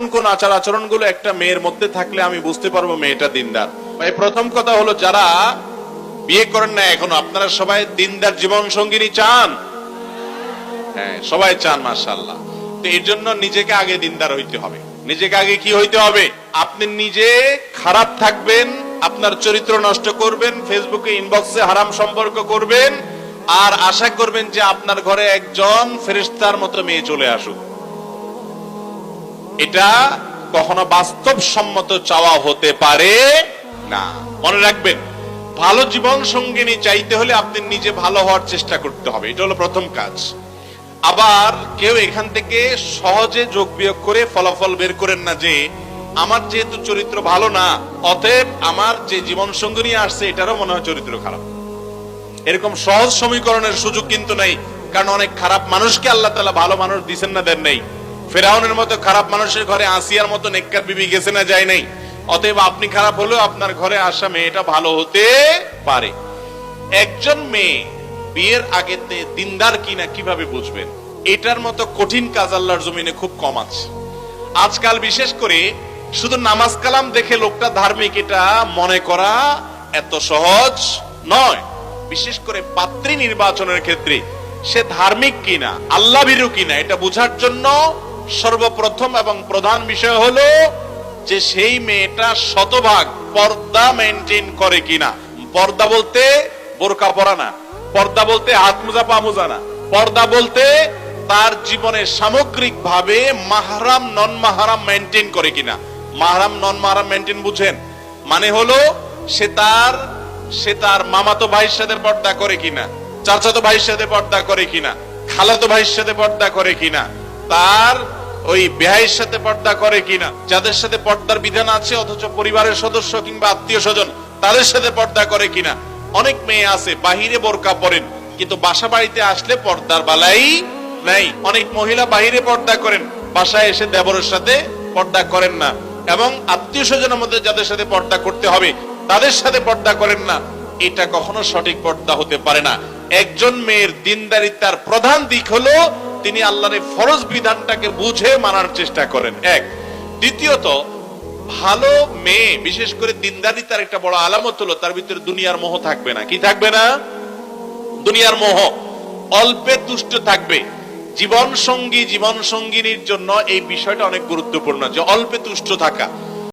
কোন কোন আচার আচরণ গুলো একটা মেয়ের মধ্যে থাকলে আমি বুঝতে পারবো মেয়েটা দিনদার? ভাই, প্রথম কথা হলো, যারা বিয়ে করেন না এখনো, আপনারা সবাই দিনদার জীবন সঙ্গিনী চান? হ্যাঁ, সবাই চান, মাশাআল্লাহ। তো এর জন্য নিজেকে আগে দিনদার হইতে হবে। নিজেকে আগে কি হইতে হবে? আপনি নিজে খারাপ থাকবেন, আপনার চরিত্র নষ্ট করবেন, ফেসবুকে ইনবক্সে হারাম সম্পর্ক করবেন, আর আশা করবেন যে আপনার ঘরে একজন ফেরেশতার মতো মেয়ে চলে আসুক। এটা কখনো বাস্তবসম্মত চাওয়া হতে পারে না। মনে রাখবেন, ভালো জীবন সঙ্গিনী চাইতে হলে আপনি নিজে ভালো হওয়ার চেষ্টা করতে হবে। এটা হলো প্রথম কাজ। আবার কেউ এখান থেকে সহজে যোগ বিয়োগ করে ফলাফল বের করেন না যে আমার যেহেতু চরিত্র ভালো না, অতএব আমার যে জীবন সঙ্গিনী আসছে এটারও মনে হয় চরিত্র খারাপ। এরকম সহজ সমীকরণের সুযোগ কিন্তু নাই। কারণ অনেক খারাপ মানুষকে আল্লাহ তাআলা ভালো মানুষ দিচ্ছেন না, দেন নাই। ফেরাউনের মতো খারাপ মানুষের ঘরে আসিয়ার মতো নেককার বিবি গেছে না, যায় নাই। অতএব আপনি খারাপ হলেও আপনার ঘরে আসা মেয়েটা ভালো হতে পারে। একজন মেয়ে বিয়ের আগেতে দিনদার কিনা কিভাবে বুঝবেন? এটার মতো কঠিন কাজ আল্লাহর জমিনে খুব কম আছে। আজকাল বিশেষ করে শুধু নামাজ কালাম দেখে লোকটা ধার্মিক এটা মনে করা এত সহজ নয়। বিশেষ করে পাত্রী নির্বাচনের ক্ষেত্রে সে ধার্মিক কিনা, আল্লাহ ভীরু কিনা, এটা বোঝার জন্য সর্বপ্রথম এবং প্রধান বিষয় হলো যে সেই মেয়েটা শতভাগ পর্দা মেনটেন করে কিনা। পর্দা বলতে বোরকা পরা না, পর্দা বলতে হাত মোজা পা মোজা না, পর্দা বলতে তার জীবনে সামগ্রিক ভাবে মাহরাম নন মাহরাম মেনটেন করে কিনা। মাহরাম নন মাহরাম মেনটেন বুঝেন? মানে হলো সে তার মামাতো ভাইয়ের সাথে পর্দা করে কিনা, চাচাতো ভাইয়ের সাথে পর্দা করে কিনা, খালাতো ভাইয়ের সাথে পর্দা করে কিনা, তার ওই বেহাইয়ের সাথে পর্দা করে কিনা, যাদের সাথে পর্দার বিধান আছে অথচ পরিবারের সদস্য কিংবা আত্মীয় স্বজন তাদের সাথে পর্দা করে কিনা। অনেক মেয়ে আছে বাহিরে বোরকা পরেন কিন্তু বাসা বাড়িতে আসলে পর্দার বালাই নাই। অনেক মহিলা বাহিরে পর্দা করেন, বাসায় এসে দেবরের সাথে পর্দা করেন না, এবং আত্মীয় স্বজনের মধ্যে যাদের সাথে পর্দা করতে হবে তাদের সাথে পর্দা করেন না। এটা কখনো সঠিক পর্দা হতে পারে না। একজন মেয়ের দিনদারিতার প্রধান দিক হলো তিনি আল্লাহর ফরজ বিধানটাকে বুঝে মানার চেষ্টা করেন, এক। দ্বিতীয়ত, ভালো মেয়ে বিশেষ করে দিনদারিতার একটা বড় আলামত হলো তার ভিতরে দুনিয়ার মোহ থাকবে না। কি থাকবে না? দুনিয়ার মোহ। অল্পে তুষ্ট থাকবে। জীবন সঙ্গিনীর জন্য এই বিষয়টা অনেক গুরুত্বপূর্ণ যে অল্পে তুষ্ট থাকা।